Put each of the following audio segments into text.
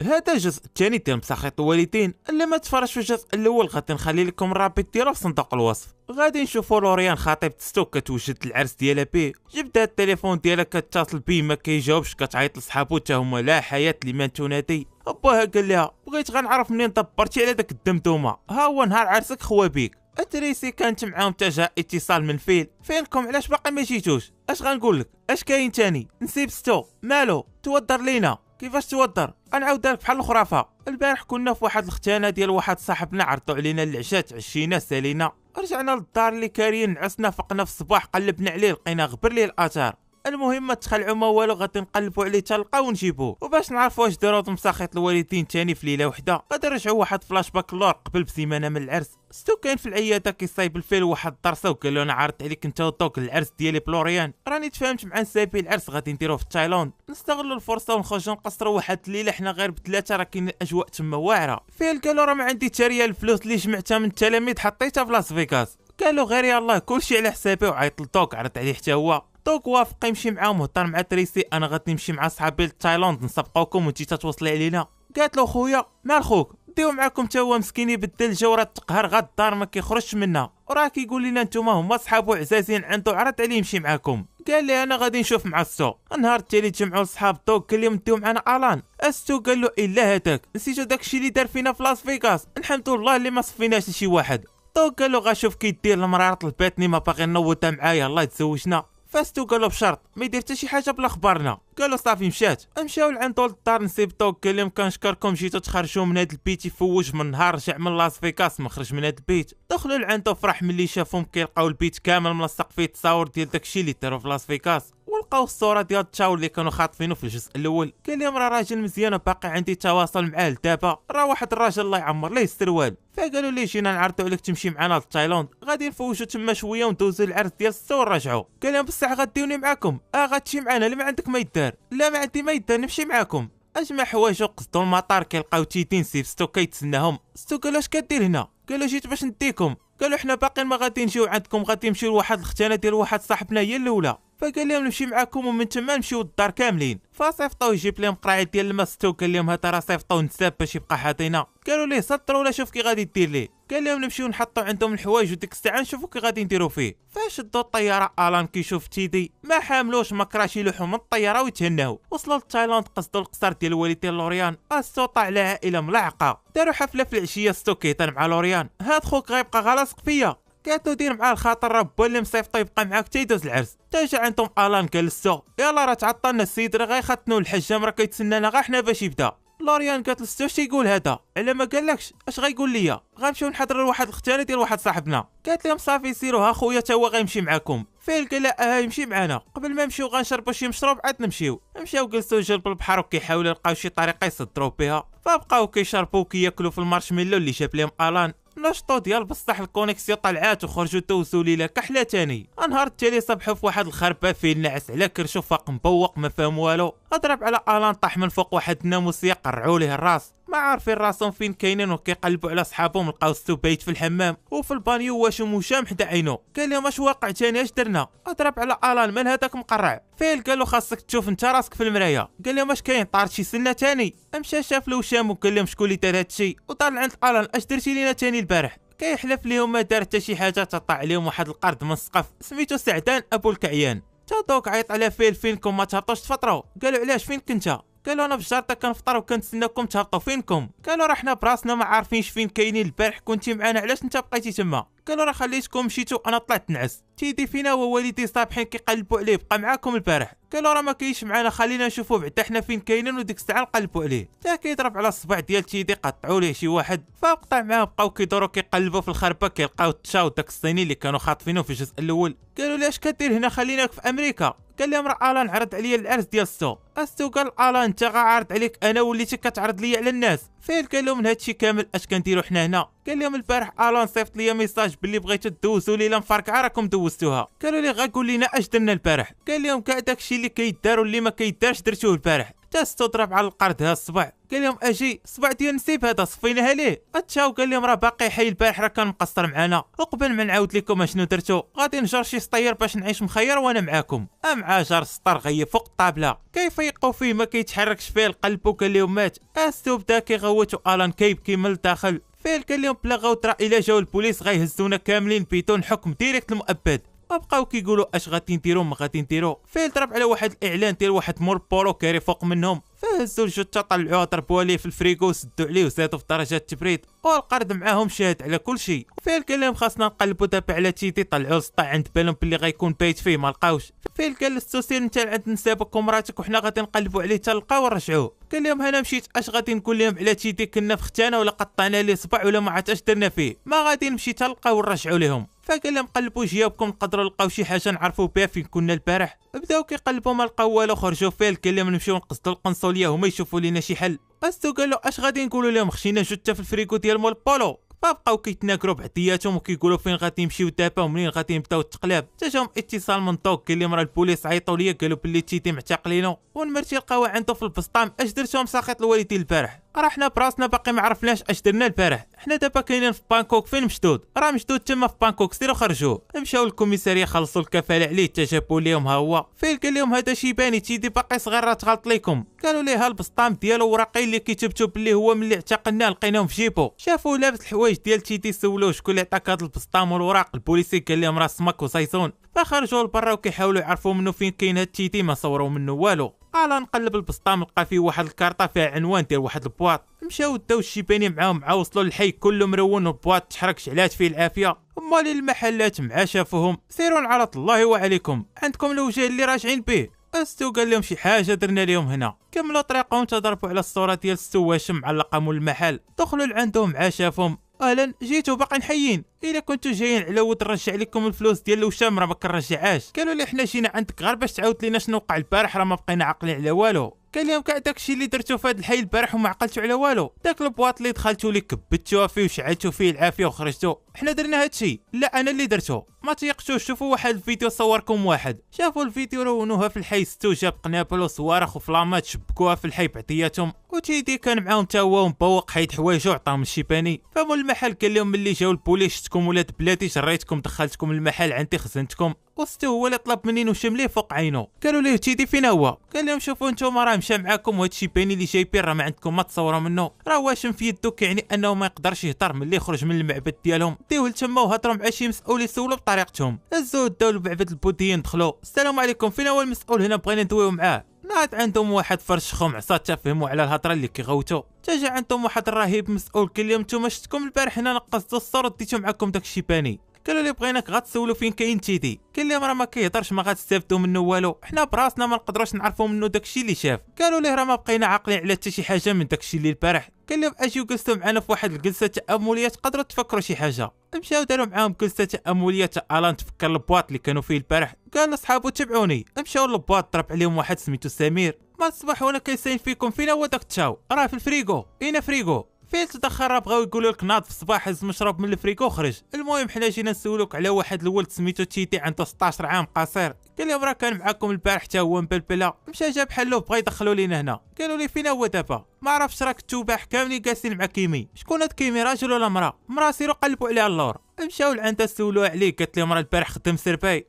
هذا الجزء الثاني ديال مساخيط الوالدين. اللي ما تفرجش في الجزء الاول غادي نخلي لكم الرابط ديالو في صندوق الوصف. غادي نشوفوا لوريان خطيبة ستو كتوجد العرس ديالها بيه، جبدها التليفون ديالها كتصل بيه ما كيجاوبش، كتعيط لصحابو حتى هما لا حياة لمن تنادي. باها قال لها بغيت غنعرف منين دبرتي على داك الدمدومه، ها هو نهار عرسك خوا بيك. التريسي كانت معاهم تجا اتصال من فينكم علاش باقي ما جيتوش؟ اش غنقول لك؟ اش كاين تاني؟ نسيب ستو مالو توضر لينا؟ كيفاش توضر؟ غنعاود لك بحال الخرافه. البارح كنا في واحد الختانه ديال واحد صاحبنا، عرضوا علينا العشاء، تعشينا سالينا، رجعنا للدار اللي كارين نعسنا، فقنا في الصباح قلبنا عليه لقينا غبر ليه الاثار. المهم ما تخلعوا ما والو، غادي نقلبوا عليه حتى نلقاو ونجيبوه. وباش نعرفوا واش داروا مساخيط الوالدين تاني في ليله وحده، غادي نرجعوا واحد فلاش باك لور قبل بسيمانه من العرس. ستو كاين في العياده كيصايب الفيل واحد الدرسه، وقال له انا عرضت عليك انت وطوك العرس ديالي بلوريان، راني تفاهمت مع نسابي العرس غادي نديروه في تايلاند، نستغلوا الفرصه ونخرجوا نقصروا واحد الليله حنا غير بثلاثه، راه كاين الاجواء تما واعره. فيل قال له راه ما عندي حتى ريال، الفلوس اللي جمعتها من التلاميذ حطيتها في لاس فيغاس. قالوا غير يلاه كلشي على حسابي، وعيط لطوك عرض عليه حتى هو. دوك وافق يمشي معاهم وهضر مع تريسي، انا غادي نمشي مع صحابي لتايلاند نسبقوكم وانتي تتوصلي علينا. قالت له خويا مال خوك ديو معاكم حتى هو مسكين يبدل الجو، راه تقهر غا الدار ما كيخرجش منها، وراه كيقول لنا نتوما هما صحابو عزازين عنده، عرض عليه يمشي معاكم. قال لي انا غادي نشوف مع ستو. النهار التالي تجمعوا الصحاب، دوك قال لهم ديو معنا الان. استو قال له الا هذاك نسيتو داكشي اللي دار فينا في لاس فيغاس، الحمد لله اللي ما صفيناش لشي واحد. دوك قال له غاشوف كيدير المراره طلباتني ما باغي نوضها معايا الله يتزوجنا. فاستو قال له بشرط ما يدير حتى شي حاجه بلا خبرنا. قال له صافي مشات. مشاو لعندو للدار نسيب دوك قال لهم كنشكركم جيتو تخرجوا من هذا البيت يفوج من نهار رجع من لاس فيغاس ما خرج من هذا البيت. دخلوا لعندو فرح ملي شافهم كيلقاو البيت كامل ملصق فيه التصاور ديال داكشي اللي داروا في لاس فيغاس، ولقاو الصوره ديال التشاور اللي كانوا خاطفينه في الجزء الاول. قال لهم راه راجل مزيان وباقي عندي تواصل معاه لدابا، راه واحد الراجل الله يعمر ليه السروال. فقالوا ليه جينا نعرضوا عليك تمشي معنا لتايلاند، غادي نفوجوا تما شويه وندوزو العرس ديال ستو ونرجعوا. قال لهم بصح غديوني معاكم؟ غتمشي معنا لا ما عندك ما يدار؟ لا ما عندي ما يدار نمشي معاكم. اجمع حوايجو قصدوا المطار، كيلقاو تيتين سيف ستو كيتسناهم. ستو قال اش كدير هنا؟ قالوا جيت باش نديكم. قالوا حنا باقيين ما غادي نجيو عندكم، غادي نمشيو لواحد الختانه ديال واحد صاحبنا هي الاولى. فقال لهم نمشي معاكم ومن تما نمشيو للدار كاملين. فصيفطوا يجيب لهم قراعه ديال الماء. ستو قال لهم هذا راه صيفطوا نساب باش يبقى حاضينا. قالوا ليه سطروا ولا شوف كي غادي دير ليه. قال لهم نمشيو نحطوا عندهم الحوايج وديك الساعه نشوفوا كي غادي نديروا فيه. فشدوا الطياره، الان كيشوف تيدي ما حاملوش ما كراش يلوحوا من الطياره ويتهناو. وصلوا لتايلاند قصدوا القصر ديال الوالدين لوريان. ستو طلع على عائله ملعقه، داروا حفله في العشيه. ستو كيطان مع لوريان هاد خوك غيبقى غلاصق فيا، قالت له دير مع الخاطر راه با اللي مصيفطو يبقى معاك تيدوز العرس. جا عندهم الان قال ستو يلا راه تعطلنا السيد راه غيختنوا الحجام راه كيتسنانا غا حنا باش يبدا. لوريان قالت لستو اش يقول هذا؟ على ما قالكش اش غيقول ليا؟ غنمشيو نحضروا لواحد الختانه ديال واحد صاحبنا. قالت لهم صافي سيروا ها خويا تا هو غيمشي معاكم. فيل قال لا يمشي معنا. قبل ما نمشيو غنشربوا شي مشروب عاد نمشيو. مشاو جلسوا جنب البحر وكيحاولوا يلقاو شي طريقه يصدروا بها، فبقاو كيشربوا وكياكلوا في المارشميلو اللي جاب لهم الان. نشطو ديال بصح الكونيكسيون طلعات وخرجوا دوزوا ليله كحله تاني. النهار التالي صبحوا في واحد الخربه فيه النعس على كرشو فاق مبوق ما فهم والو. اضرب على الان طاح من فوق واحد الناموسيه قرعوا ليه الراس، ما عارفين راسهم فين كاينين وكيقلبوا على صحابهم. لقاو ستو بايت في الحمام وفي البانيو واش مشام حدا عينو. قال لهم اش واقع تاني اش درنا؟ اضرب على الان مال هذاك مقرع. فيل قال له خاصك تشوف انت راسك في المرايه. قال لهم اش كاين طارت شي سنه تاني؟ مشى شاف الوشام وقال لهم شكون اللي دار هادشي. وطال عند الان اش درتي لينا تاني البارح؟ كيحلف ليهم ما دار حتى شي حاجه، تطع عليهم واحد القرد من السقف سميتو سعدان ابو الكعيان. تا دوك عيط على فيل فينكم ما تهبطوش تفطروا. قالوا علاش فين كنت؟ قالوا انا بجارتك كنفطر وكنتسناكم تهبطوا فينكم. قالوا راه حنا براسنا ما عارفينش فين كاينين، البارح كنتي معنا علاش انت بقيتي تما؟ قالوا راه خليتكم مشيتو انا طلعت نعس. تيدي فينا ووالدي صابحين كيقلبوا عليه بقى معاكم البارح. قالوا راه ما كاينش معنا خلينا نشوفوا بعدا حنا فين كاينين وديك الساعه نقلبوا عليه. تا كيضرب على الصبع ديال تيدي قطعوا ليه شي واحد فقطع معاه. بقاو كيدوروا كيقلبوا في الخربه كيلقاو التشاو داك الصيني اللي كانوا خاطفينه في الجزء الاول. قالوا لي اش كدير هنا؟ خليناك في امريكا. قال لهم راه الان عرض عليا العرس ديال ستو. ستو قال الان انت غاعرض عليك انا وليتي كتعرض ليا على الناس. فين قال لهم من هادشي كامل اش كنديروا حنا هنا؟ قال لهم البارح الان صيفط ليا ميساج باللي بغيتو دوزوا ليله مفرقعه راكم دوزتوها. قالوا لي غا قول لنا اش درنا البارح؟ قال لهم كاع داكشي اللي كيدار واللي ما كيدارش درتوه البارح. تا ستو ضرب على القرد ها الصبع، قال لهم اجي الصبع ديال نسيب هذا صفيناها ليه. اتشاو قال لهم راه باقي حي البارح راه كان مقصر معنا، وقبل ما نعاود لكم اشنو درتو غادي نجر شي سطير باش نعيش مخير وانا معاكم. مع جار السطر غيب فوق الطابله، كيفيقوا فيه ما كيتحركش فيه القلب، وقال لهم مات. استو بدا كيغوت الان كيبكي من الداخل. فيل قال لهم بلا غوت راه الا جاو البوليس غيهزونا كاملين بيتون حكم ديريكت المؤبد. وبقاو كيقولوا اش غادي نديروا ما غادي نديروا. فيل ضرب على واحد الاعلان ديال واحد مول بولو كاري فوق منهم، فهزوا الجثه طلعوها ضربوها ليه في الفريكو وسدوا عليه وزادوا في درجات التبريد، والقرد معاهم شاهد على كل شيء. فيل قال لهم خاصنا نقلبوا دابا على تيتي، طلعوا السطح عند بالهم باللي غيكون بايت فيه ما لقاوش. فيل قال لستو سير انت عند نسابك ومراتك وحنا غادي نقلبوا عليه حتى نلقاو ونرجعوه. قال لهم انا مشيت اش غادي نقول لهم على تيتي، كنا في ختانه ولا قطعنا ليه صبع ولا ما عرفت اش درنا فيه، ما غادي نمشي حتى نلقاو ونرجعوا لهم. فقال لهم قلبوا جيابكم نقدروا نلقاو شي حاجه نعرفوا بها فين كنا البارح. بداو كيقلبوا ما لقاو والو، خرجوا. فيل قال لهم نمشيو نقصدوا القنصليه هما يشوفوا لينا شي حل. استو قال له اش غادي نقولوا لهم، خشينا جثه في الفريكو ديال مول بولو. فبقاو كيتناكروا بعضياتهم وكيقولوا فين غادي يمشيو دابا ومنين غادي يبداو التقلاب. تا جاهم اتصال من طوق قال لهم راه البوليس عيطوا ليا قالوا بلي تيتي معتقلينو والمرتي لقاوها عنده في البسطام. اش درتهم ساقط الوالدين البارح؟ راه حنا براسنا باقي ما عرفناش اش درنا البارح، حنا دابا كاينين في بانكوك. فين مشدود؟ راه مشدود تما في بانكوك، سيروا خرجوه. مشاو للكوميساريه خلصوا الكفاله عليه، تجابوا ليهم ها هو. فين قال لهم هذا شيباني تيدي باقي صغير راه تغلط ليكم. قالوا ليه ها البسطام ديالو ورقي اللي كيتبتوا باللي هو ملي اعتقلناه لقيناهم في جيبو. شافوا لابس الحوايج ديال تيدي، سولوه شكون اللي عطاك هذا البسطام والوراق. البوليسي قال لهم راه سمك وصيصون. فخرجوا لبرا وكيحاولوا يعرفوا منه فين كاين هاد تيتي، ما صوروا منه والو. على نقلب البسطام لقى فيه واحد الكارطه فيها عنوان ديال واحد البواط. مشاو داو الشيباني معاهم، مع وصلوا للحي كله مرون والبواط تحرك شعلات فيه العافيه. مالي المحلات مع شافوهم سيروا على الله وعليكم، عندكم الوجه اللي راجعين به. استو قال لهم شي حاجه درنا لهم هنا. كملوا طريقهم تضربوا على الصوره ديال ستو واشم معلقه مول المحل. دخلوا لعندهم مع شافهم، اهلا جيتوا باقي حيين، الا كنتو جايين على ود نرجع لكم الفلوس ديال الوشام راه ما كنرجعهاش. قالوا لي حنا جينا عندك غير باش تعاود لينا شنو وقع البارح، راه ما بقينا عاقلين على والو. قال لهم كاع داكشي اللي درتو في هذا الحي البارح وما عقلتو على والو. داك البواط اللي دخلتو ليه كبتوها فيه وشعلتو فيه العافيه وخرجتو، حنا درنا هادشي؟ لا انا اللي درتو. ما تيقشوش، شوفوا واحد الفيديو صوركم واحد. شافوا الفيديو رونوها في الحي، ستو جاب قنابل وصواريخ وفلامات شبكوها في الحي بعضياتهم، وتيدي كان معاهم تا هو ومبوق حيد حوايجو عطاهم الشيباني. فمول المحل قال لهم ملي جاو البوليس شتكم ولاد بلاتي شريتكم دخلتكم المحل عندي خزنتكم. وستو هو اللي طلب منين وشم ليه فوق عينو. قالوا ليه تيدي فين هو؟ قال لهم شوفوا نتوما راه مشى معاكم وهاد الشيباني اللي جايبين راه ما عندكم ما تصوروا منه، راه واشم في يدو كيعني انه ما يقدرش يهضر ملي يخرج من المعبد ديالهم. ديوه لتما وهضروا مع شي مسؤول يسولوا بطريقتهم. هزوه داو لمعبد البوذيين، دخلوا السلام عليكم فين هو المسؤول هنا بغينا ندويو معاه. ناض عندهم واحد فرش خم عصا تفهموا على الهضره اللي كيغوتوا. جا عندهم واحد الرهيب مسؤول قال لهم نتوما شفتكم البارح هنا نقصتوا الصور ديتو معاكم داك الشيباني. قالوا لي بغيناك غتسولوا فين كاين تيدي. قال لهم راه ما كيهضرش ما غتستافدوا منه والو، حنا براسنا ما نقدروش نعرفوا منه داكشي اللي شاف. قالوا ليه راه ما بقينا عاقلين على حتى شي حاجه من داكشي اللي البارح. قال لهم اجيو جلسوا معنا في واحد الجلسه تامليه تقدروا تفكروا شي حاجه. مشاو داروا معاهم جلسه تامليه. الان تفكر البواط اللي كانوا فيه البارح، قال لصحابو تبعوني. مشاو للبواط ضرب عليهم واحد سميتو سمير. ما الصباح وانا كيسين فيكم فين هو داك التشاو؟ راه في الفريكو. اين فريكو؟ فين تدخل؟ بغاو يقولوا لك ناض في الصباح هز مشروب من الفريكو خرج. المهم حنا جينا نسولوك على واحد الولد سميتو تيتي عنده 16 عام قصير. قال لهم راه كان معاكم البارح حتى هو مبلبله. مشى جاب حلو بغا يدخلوا لينا هنا. قالوا لي فين هو دابا؟ ما عرفتش راك التوباح كاملين جالسين مع كيمي. شكون هاد كيمي، راجل ولا مرا؟ مرا. سيروا قلبوا عليها اللور. مشاو لعندها سولوها عليه، قالت لهم راه البارح خدم سرباي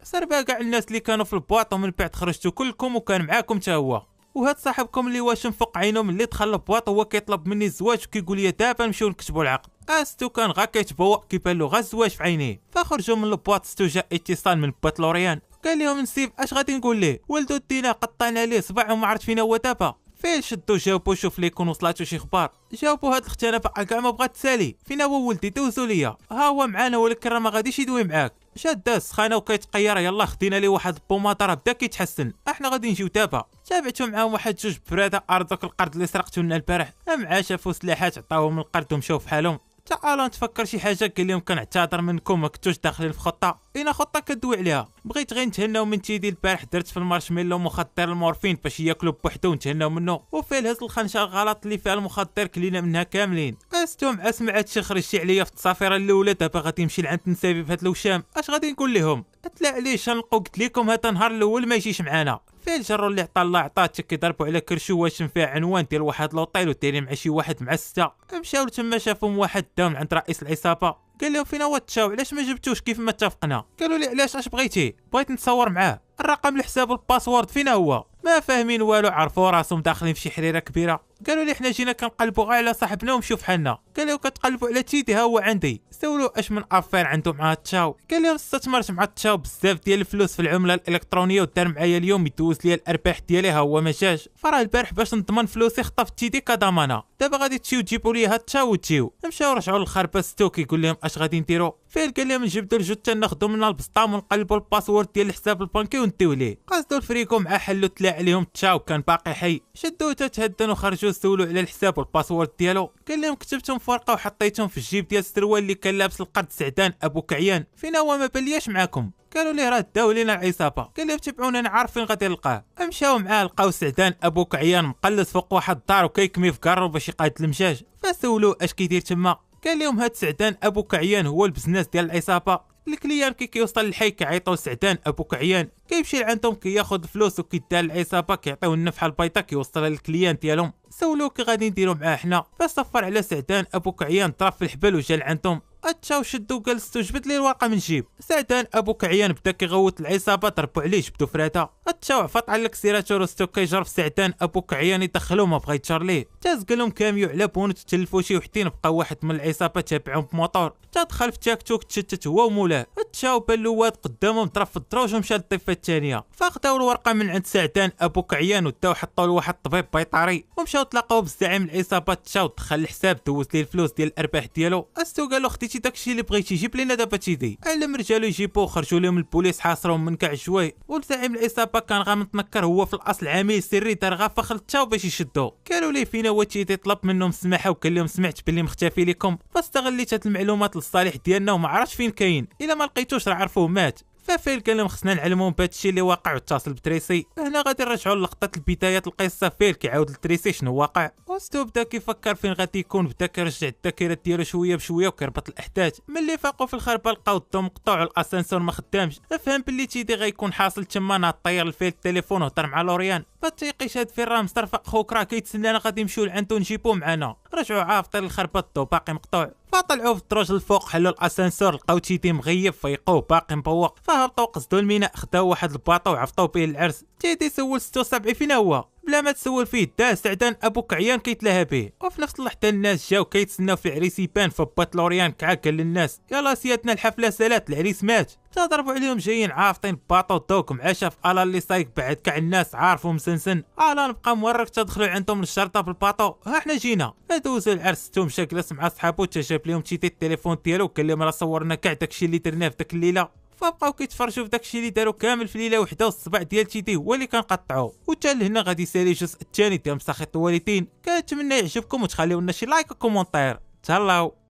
كاع الناس اللي كانوا في البواط ومن بعد خرجتوا كلكم وكان معاكم حتى هو. وهاد صاحبكم اللي واشم فوق عينه ملي دخل البواط هو كيطلب مني الزواج وكيقول لي دابا نمشيو نكتبوا العقد. استو كان غا كيتبوق كيبان له غا الزواج في عينيه. فخرجوا من البواط. استو جا اتصال من بات لوريان قال لهم نسيب اش غادي نقول ليه، ولدو دينا قطعنا ليه صباع وما عرفت فين هو دابا. فين شدو جاوبو شوف لي يكون وصلاتو شي اخبار. جاوبو هاد الختانه باقا كاع ما بغات تسالي. فين هو ولدي؟ دوزو ليا. ها هو معانا ولكن راه ما غاديش يدوي معاك. شاد السخانه وكيتقير. يلا خدينا ليه واحد البوماطه راه بدا كيتحسن، احنا غادي نجيو دابا. تابعتو معاهم واحد جوج بفراده ارضك القرد اللي سرقتو لنا البارح. مع شافوا سلاحات عطاوهم القرد ومشاو في حالهم. تا الان تفكر شي حاجه قال لهم كنعتذر منكم ما كنتوش داخلين في خطه، اين خطه كدوي عليها. بغيت غير نتهناو من تيدي البارح، درت في المارشميلو مخدر المورفين باش ياكلوا بوحدو ونتهناو منه، وفيه الهز الخنشه الغلط اللي فيها المخدر كلينا منها كاملين. استوم اسمع هادشي خرج شي عليا في التصافيره الاولى. دابا غادي نمشي لعند نسابي في هاد الوشام. اش غادي نقول لهم؟ قلت لا علاش نلقو قلت لكم هذا النهار الاول ما يجيش معانا. فيه الجرو اللي عطا الله عطاه حتى كيضربوا على كرشو واش فيها عنوان ديال واحد لوطيل ودايرين مع شي واحد معسته. مشاو تما شافهم واحد داهم عند رئيس العصابه، قال لهم فين هو التشاو علاش ما جبتوش كيف ما اتفقنا؟ قالوا لي علاش اش بغيتي؟ بغيت نتصور معاه. الرقم الحساب والباسورد فين هو؟ ما فاهمين والو، عرفوا راسهم داخلين في شي حريره كبيره. قالوا لي حنا جينا كنقلبوا غير على صاحبنا ومشيو فحالنا. قالوا كتقلبوا على تيدي ها هو عندي. سولوا اش من افير عنده مع التشاو. قال لهم استثمرت مع التشاو بزاف ديال الفلوس في العمله الالكترونيه ودار معايا اليوم يدوز لي الارباح ديالي ها هو ما جاش. فراه البارح باش نضمن فلوسي خطف تيدي كضمانه. دابا غادي تمشيو تجيبوا لي هاد التشاو وتجيو. مشاو رجعوا للخربه ستو كيقول لهم اش غادي نديروا؟ فين قال لهم نجبدوا الجثه ناخذوا منها البسطام ونقلبوا الباسورد ديال الحساب البنكي ونديو ليه. قصدوا الفريكو مع حلو تلا عليهم التشاو كان باقي حي. شدوه تتهدن وخرجوا سولوا على الحساب والباسورد ديالو. قال لهم كتبتهم في ورقه وحطيتهم في الجيب ديال السروال اللي كان لابس القرد سعدان ابو كعيان. فين هو ما بلياش معاكم؟ قالوا ليه راه داو لينا العصابه. قال لهم تبعونا انا عارف فين غادي نلقاه. مشاو معاه لقاو سعدان ابو كعيان مقلص فوق واحد الدار وكيكمي في كارو باش يقاد المجاج. فسولوه اش كيدير تما؟ قال لهم هاد سعدان ابو كعيان هو البزنس ديال العصابه. الكليان كيوصل للحي كيعيطوا سعدان ابو كعيان، كيمشي لعندهم كياخذ الفلوس وكيدار العصابه كيعطيو النفحه البيضاء كيوصلها للكليان ديالهم. سولوه كي غادي نديروا معاه حنا، فصفر على سعدان ابو كعيان ضرب في الحبل وجا لعندهم. اتشاو شدو جلستو جبد لي الورقه من جيب. سعدان ابو كعيان بدا كيغوت العصابه ضربوا عليه جبدو فراتها. اتشاو عفط على الكسيراتور وستو كيجرف سعدان ابو كعيان يدخلو ما بغا يتجر ليه. تاز قالهم كاميو على بونت تلفوا شي وحدين بقى واحد من العصابه تابعهم بموطور. دخل في تاك توك تشتت هو ومولاه. اتشاو بلوات قدامهم ضرب في الدروج ومشى للضفه الثانيه. فاخداو الورقه من عند سعدان ابو كعيان وداو حطوا لواحد الطبيب بيطاري ومشاو تلاقاو بالزعيم العصابه. تشاو دخل الحساب دوز ليه الفلوس ديال الارباح ديالو. استو قالو خديتي داكشي اللي بغيتي جيب لينا دابا تيدي. علم رجالو يجيبوه خرجوا لهم البوليس حاصرهم من كاع الجواي. والزعيم العصابه كان غا متنكر هو في الاصل عميل سري دار غا فخر تشاو باش يشدوه. قالوا ليه فينا هو تيدي طلب منهم السماحه وقال لهم سمعت باللي مختفي لكم فاستغليت هاد المعلومات للصالح ديالنا وما عرفتش فين كاين. الا ما لقيتوش راه عرفوه مات. ففيل قال لهم خصنا نعلموهم بهذا الشيء اللي واقع واتصل بتريسي. هنا غادي نرجعوا للقطه البدايه القصه. فيل كيعاود لتريسي شنو واقع وستو بدا كيفكر فين غادي يكون. بدا كيرجع الذاكره ديالو شويه بشويه وكيربط الاحداث. ملي فاقوا في الخربه لقاو الضو مقطوع والاسانسور ما خدامش. فهم باللي تيدي غيكون حاصل تما ناض طير الفيل التليفون وهضر مع لوريان. فتيقيش هاد فين راه مسترفق خوك راه كيتسنانا غادي نمشيو لعندو نجيبوه معنا. رجعوا عافطين الخربه الضو باقي مقطوع. فطلعوا في الدروج الفوق حلوا الاسانسور لقاو تيدي مغيب فيقوه باقي مبوق. فهبطوا قصدوا الميناء خداو واحد الباطو وعفطوا به العرس. تيدي سول 76 فين هو بلا ما تسول فيه دا سعدان ابو كعيان كيتلاها به. وفي نفس اللحظه الناس جاو كيتسناو في العريس يبان. فبات لوريان كعا قال للناس يلا سيادنا الحفله سالات العريس مات. تضربوا عليهم جايين عافطين باطو دوك معاشا في الا اللي سايق بعد كاع الناس عارفو مسنسن. الا نبقى مورك تدخلوا عندهم للشرطه بالباطو ها حنا جينا. فدوزوا العرس تو مشى جلس مع صحابو تجاب لهم تيدي التليفون ديالو قال لهم راه صورنا كاع داكشي اللي درناه في داك الليله. فبقاو كيتفرجوا في داكشي اللي داروا كامل في ليله وحده والصبع ديال تيدي هو اللي كنقطعوه. وتا لهنا غادي يسالي الجزء الثاني ديال مساخيط الوالدين. كنتمنى يعجبكم وتخليو لنا شي لايك وكومونتير. تهلاو.